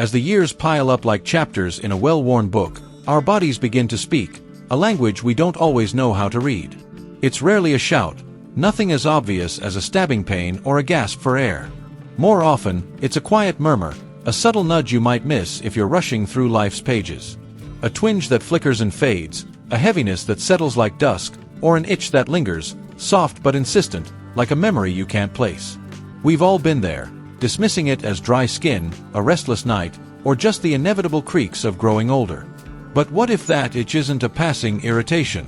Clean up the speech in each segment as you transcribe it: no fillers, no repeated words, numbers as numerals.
As the years pile up like chapters in a well-worn book, our bodies begin to speak, a language we don't always know how to read. It's rarely a shout, nothing as obvious as a stabbing pain or a gasp for air. More often, it's a quiet murmur, a subtle nudge you might miss if you're rushing through life's pages. A twinge that flickers and fades, a heaviness that settles like dusk, or an itch that lingers, soft but insistent, like a memory you can't place. We've all been there, dismissing it as dry skin, a restless night, or just the inevitable creaks of growing older. But what if that itch isn't a passing irritation?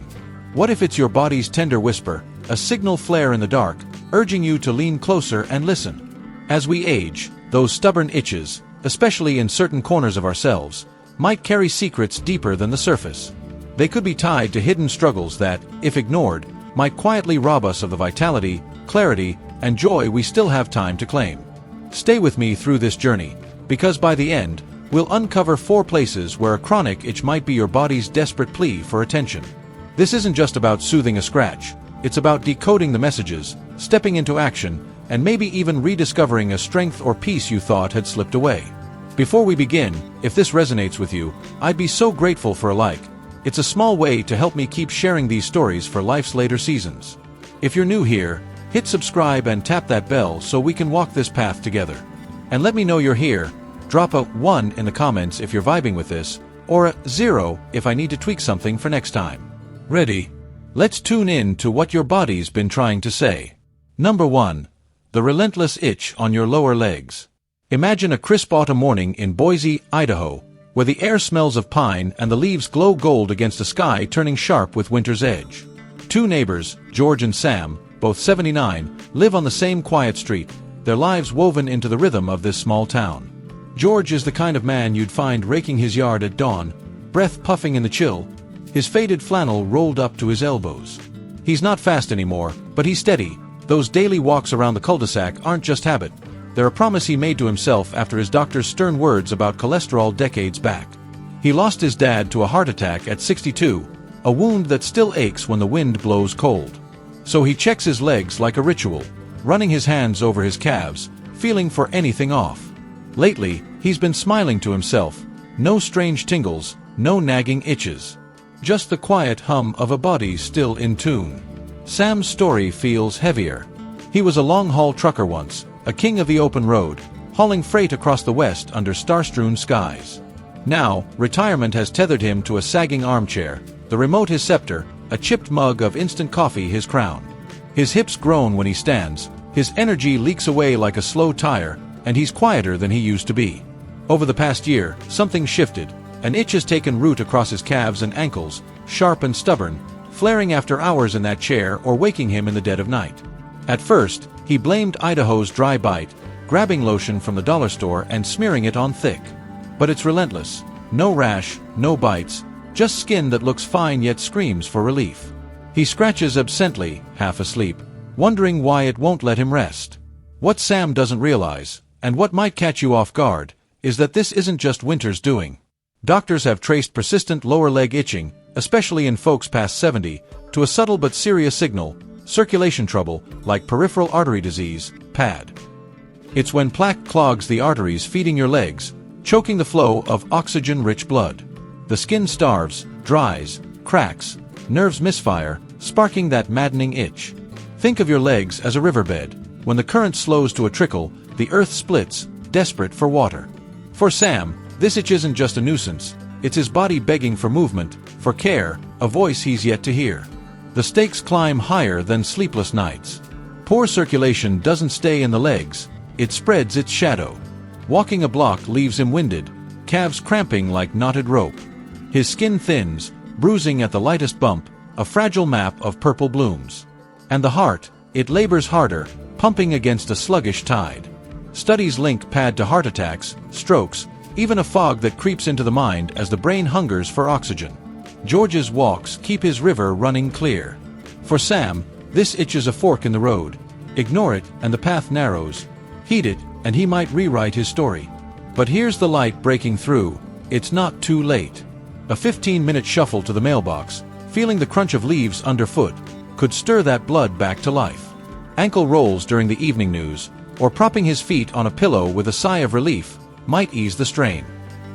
What if it's your body's tender whisper, a signal flare in the dark, urging you to lean closer and listen? As we age, those stubborn itches, especially in certain corners of ourselves, might carry secrets deeper than the surface. They could be tied to hidden struggles that, if ignored, might quietly rob us of the vitality, clarity, and joy we still have time to claim. Stay with me through this journey, because by the end, we'll uncover 4 places where a chronic itch might be your body's desperate plea for attention. This isn't just about soothing a scratch, it's about decoding the messages, stepping into action, and maybe even rediscovering a strength or peace you thought had slipped away. Before we begin, if this resonates with you, I'd be so grateful for a like. It's a small way to help me keep sharing these stories for life's later seasons. If you're new here, hit subscribe and tap that bell so we can walk this path together. And let me know you're here. Drop a 1 in the comments if you're vibing with this, or a 0 if I need to tweak something for next time. Ready? Let's tune in to what your body's been trying to say. Number 1. The relentless itch on your lower legs. Imagine a crisp autumn morning in Boise, Idaho, where the air smells of pine and the leaves glow gold against a sky turning sharp with winter's edge. 2 neighbors, George and Sam, both 79, live on the same quiet street, their lives woven into the rhythm of this small town. George is the kind of man you'd find raking his yard at dawn, breath puffing in the chill, his faded flannel rolled up to his elbows. He's not fast anymore, but he's steady. Those daily walks around the cul-de-sac aren't just habit. They're a promise he made to himself after his doctor's stern words about cholesterol decades back. He lost his dad to a heart attack at 62, a wound that still aches when the wind blows cold. So he checks his legs like a ritual, running his hands over his calves, feeling for anything off. Lately, he's been smiling to himself. No strange tingles, no nagging itches. Just the quiet hum of a body still in tune. Sam's story feels heavier. He was a long-haul trucker once, a king of the open road, hauling freight across the West under star-strewn skies. Now, retirement has tethered him to a sagging armchair, the remote his scepter, a chipped mug of instant coffee his crown. His hips groan when he stands, his energy leaks away like a slow tire, and he's quieter than he used to be. Over the past year, something shifted. An itch has taken root across his calves and ankles, sharp and stubborn, flaring after hours in that chair or waking him in the dead of night. At first, he blamed Idaho's dry bite, grabbing lotion from the dollar store and smearing it on thick. But it's relentless. No rash, no bites, just skin that looks fine yet screams for relief. He scratches absently, half asleep, wondering why it won't let him rest. What Sam doesn't realize, and what might catch you off guard, is that this isn't just winter's doing. Doctors have traced persistent lower leg itching, especially in folks past 70, to a subtle but serious signal: circulation trouble, like peripheral artery disease, PAD. It's when plaque clogs the arteries feeding your legs, choking the flow of oxygen-rich blood. The skin starves, dries, cracks, nerves misfire, sparking that maddening itch. Think of your legs as a riverbed. When the current slows to a trickle, the earth splits, desperate for water. For Sam, this itch isn't just a nuisance. It's his body begging for movement, for care, a voice he's yet to hear. The stakes climb higher than sleepless nights. Poor circulation doesn't stay in the legs, it spreads its shadow. Walking a block leaves him winded, calves cramping like knotted rope. His skin thins, bruising at the lightest bump, a fragile map of purple blooms. And the heart, it labors harder, pumping against a sluggish tide. Studies link PAD to heart attacks, strokes, even a fog that creeps into the mind as the brain hungers for oxygen. George's walks keep his river running clear. For Sam, this itch is a fork in the road. Ignore it, and the path narrows. Heed it, and he might rewrite his story. But here's the light breaking through. It's not too late. A 15-minute shuffle to the mailbox, feeling the crunch of leaves underfoot, could stir that blood back to life. Ankle rolls during the evening news, or propping his feet on a pillow with a sigh of relief, might ease the strain.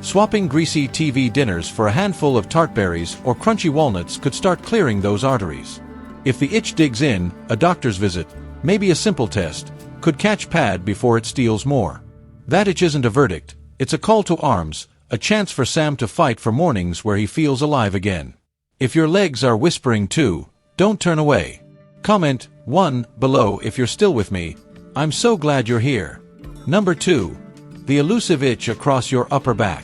Swapping greasy TV dinners for a handful of tart berries or crunchy walnuts could start clearing those arteries. If the itch digs in, a doctor's visit, maybe a simple test, could catch Pad before it steals more. That itch isn't a verdict, it's a call to arms, a chance for Sam to fight for mornings where he feels alive again. If your legs are whispering too, don't turn away. Comment 1 below if you're still with me. I'm so glad you're here. Number 2. The elusive itch across your upper back.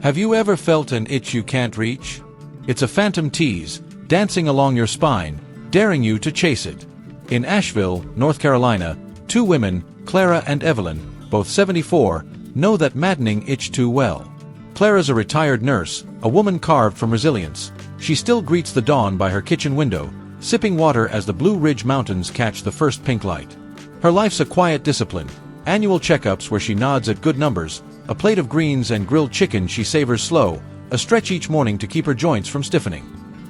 Have you ever felt an itch you can't reach? It's a phantom tease, dancing along your spine, daring you to chase it. In Asheville, North Carolina, 2 women, Clara and Evelyn, both 74, know that maddening itch too well. Clara's a retired nurse, a woman carved from resilience. She still greets the dawn by her kitchen window, sipping water as the Blue Ridge Mountains catch the first pink light. Her life's a quiet discipline. Annual checkups where she nods at good numbers, a plate of greens and grilled chicken she savors slow, a stretch each morning to keep her joints from stiffening.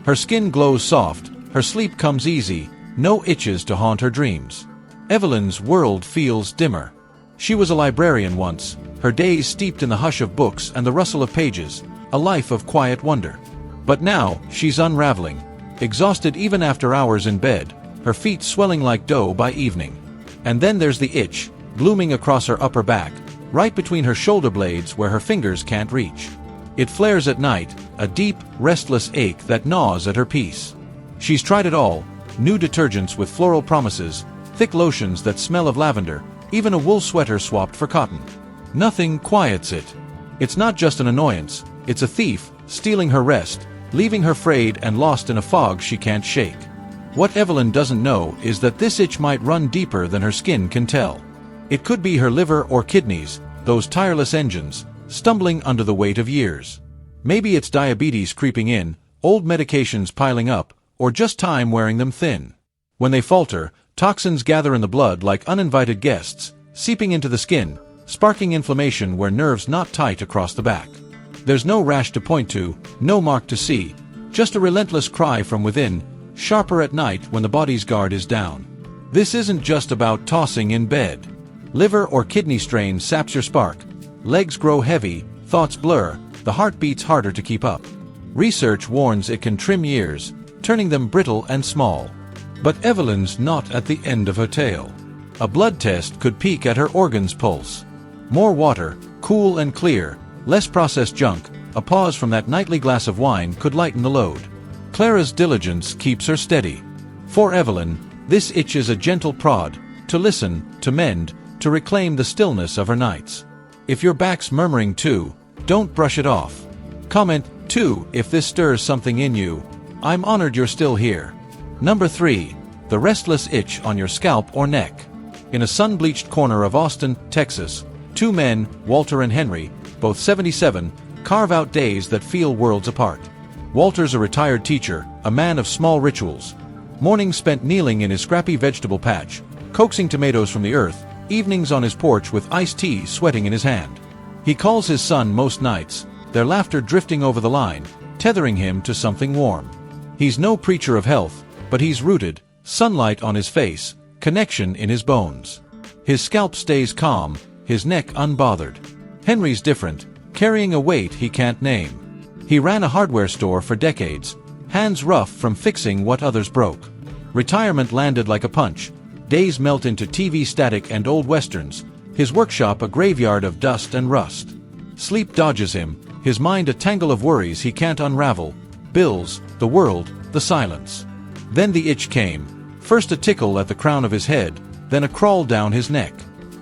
Her skin glows soft, her sleep comes easy, no itches to haunt her dreams. Evelyn's world feels dimmer. She was a librarian once, her days steeped in the hush of books and the rustle of pages, a life of quiet wonder. But now, she's unraveling, exhausted even after hours in bed, her feet swelling like dough by evening. And then there's the itch, blooming across her upper back, right between her shoulder blades where her fingers can't reach. It flares at night, a deep, restless ache that gnaws at her peace. She's tried it all, new detergents with floral promises, thick lotions that smell of lavender, even a wool sweater swapped for cotton. Nothing quiets it. It's not just an annoyance, it's a thief, stealing her rest, leaving her frayed and lost in a fog she can't shake. What Evelyn doesn't know is that this itch might run deeper than her skin can tell. It could be her liver or kidneys, those tireless engines, stumbling under the weight of years. Maybe it's diabetes creeping in, old medications piling up, or just time wearing them thin. When they falter, toxins gather in the blood like uninvited guests, seeping into the skin, sparking inflammation where nerves knot tight across the back. There's no rash to point to, no mark to see, just a relentless cry from within, sharper at night when the body's guard is down. This isn't just about tossing in bed. Liver or kidney strain saps your spark. Legs grow heavy, thoughts blur, the heart beats harder to keep up. Research warns it can trim years, turning them brittle and small. But Evelyn's not at the end of her tale. A blood test could peek at her organ's pulse. More water, cool and clear, less processed junk, a pause from that nightly glass of wine could lighten the load. Clara's diligence keeps her steady. For Evelyn, this itch is a gentle prod, to listen, to mend, to reclaim the stillness of her nights. If your back's murmuring too, don't brush it off. Comment 2 if this stirs something in you. I'm honored you're still here. Number 3. The restless itch on your scalp or neck. In a sun-bleached corner of Austin, Texas, 2 men, Walter and Henry, both 77, carve out days that feel worlds apart. Walter's a retired teacher, a man of small rituals. Mornings spent kneeling in his scrappy vegetable patch, coaxing tomatoes from the earth, evenings on his porch with iced tea sweating in his hand. He calls his son most nights, their laughter drifting over the line, tethering him to something warm. He's no preacher of health, but he's rooted, sunlight on his face, connection in his bones. His scalp stays calm, his neck unbothered. Henry's different, carrying a weight he can't name. He ran a hardware store for decades, hands rough from fixing what others broke. Retirement landed like a punch. Days melt into TV static and old westerns, his workshop a graveyard of dust and rust. Sleep dodges him, his mind a tangle of worries he can't unravel, bills, the world, the silence. Then the itch came, first a tickle at the crown of his head, then a crawl down his neck.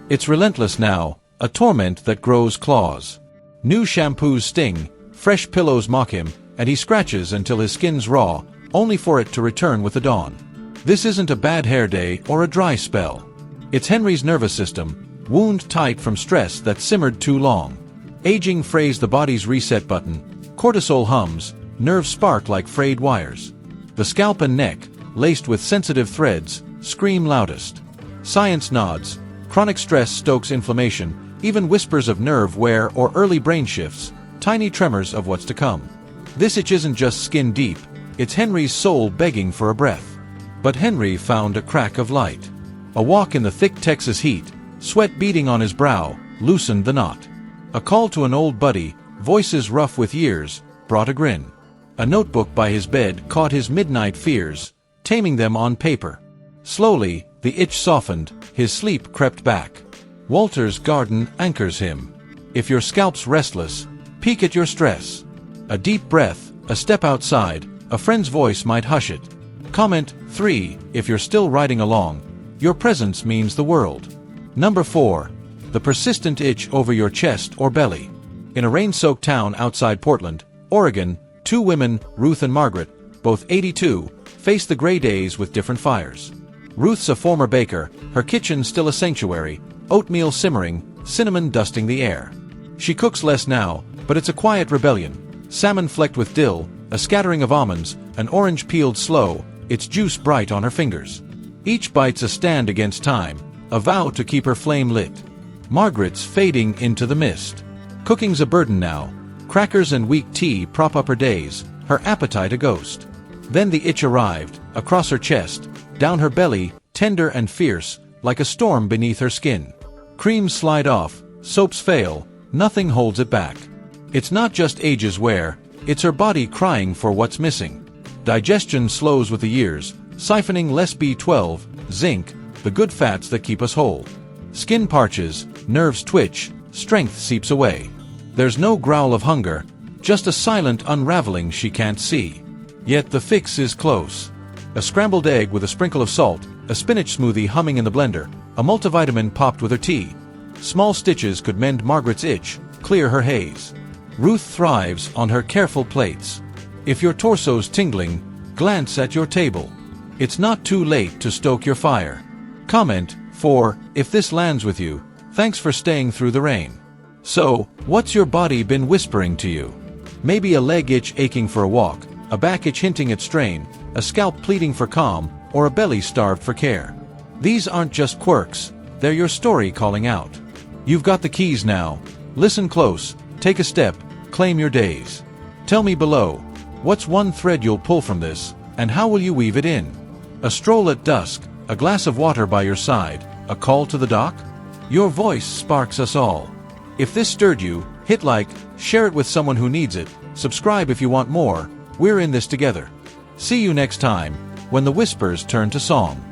It's relentless now, a torment that grows claws. New shampoos sting, fresh pillows mock him, and he scratches until his skin's raw, only for it to return with the dawn. This isn't a bad hair day or a dry spell. It's Henry's nervous system, wound tight from stress that simmered too long. Aging frays the body's reset button, cortisol hums, nerves spark like frayed wires. The scalp and neck, laced with sensitive threads, scream loudest. Science nods, chronic stress stokes inflammation, even whispers of nerve wear or early brain shifts, tiny tremors of what's to come. This itch isn't just skin deep, it's Henry's soul begging for a breath. But Henry found a crack of light. A walk in the thick Texas heat, sweat beading on his brow, loosened the knot. A call to an old buddy, voices rough with years, brought a grin. A notebook by his bed caught his midnight fears, taming them on paper. Slowly, the itch softened, his sleep crept back. Walter's garden anchors him. If your scalp's restless, peek at your stress. A deep breath, a step outside, a friend's voice might hush it. Comment 3, if you're still riding along, your presence means the world. Number 4. The persistent itch over your chest or belly. In a rain-soaked town outside Portland, Oregon, 2 women, Ruth and Margaret, both 82, face the gray days with different fires. Ruth's a former baker, her kitchen still a sanctuary, oatmeal simmering, cinnamon dusting the air. She cooks less now, but it's a quiet rebellion. Salmon flecked with dill, a scattering of almonds, an orange peeled slow, its juice bright on her fingers. Each bite's a stand against time, a vow to keep her flame lit. Margaret's fading into the mist. Cooking's a burden now. Crackers and weak tea prop up her days, her appetite a ghost. Then the itch arrived, across her chest, down her belly, tender and fierce, like a storm beneath her skin. Creams slide off, soaps fail, nothing holds it back. It's not just age's wear, it's her body crying for what's missing. Digestion slows with the years, siphoning less B12, zinc, the good fats that keep us whole. Skin parches, nerves twitch, strength seeps away. There's no growl of hunger, just a silent unraveling she can't see. Yet the fix is close. A scrambled egg with a sprinkle of salt, a spinach smoothie humming in the blender, a multivitamin popped with her tea. Small stitches could mend Margaret's itch, clear her haze. Ruth thrives on her careful plates. If your torso's tingling, glance at your table. It's not too late to stoke your fire. Comment 4, if this lands with you, thanks for staying through the rain. So, what's your body been whispering to you? Maybe a leg itch aching for a walk, a back itch hinting at strain, a scalp pleading for calm, or a belly starved for care. These aren't just quirks, they're your story calling out. You've got the keys now. Listen close, take a step, claim your days. Tell me below, what's one thread you'll pull from this, and how will you weave it in? A stroll at dusk, a glass of water by your side, a call to the dock? Your voice sparks us all. If this stirred you, hit like, share it with someone who needs it, subscribe if you want more, we're in this together. See you next time, when the whispers turn to song.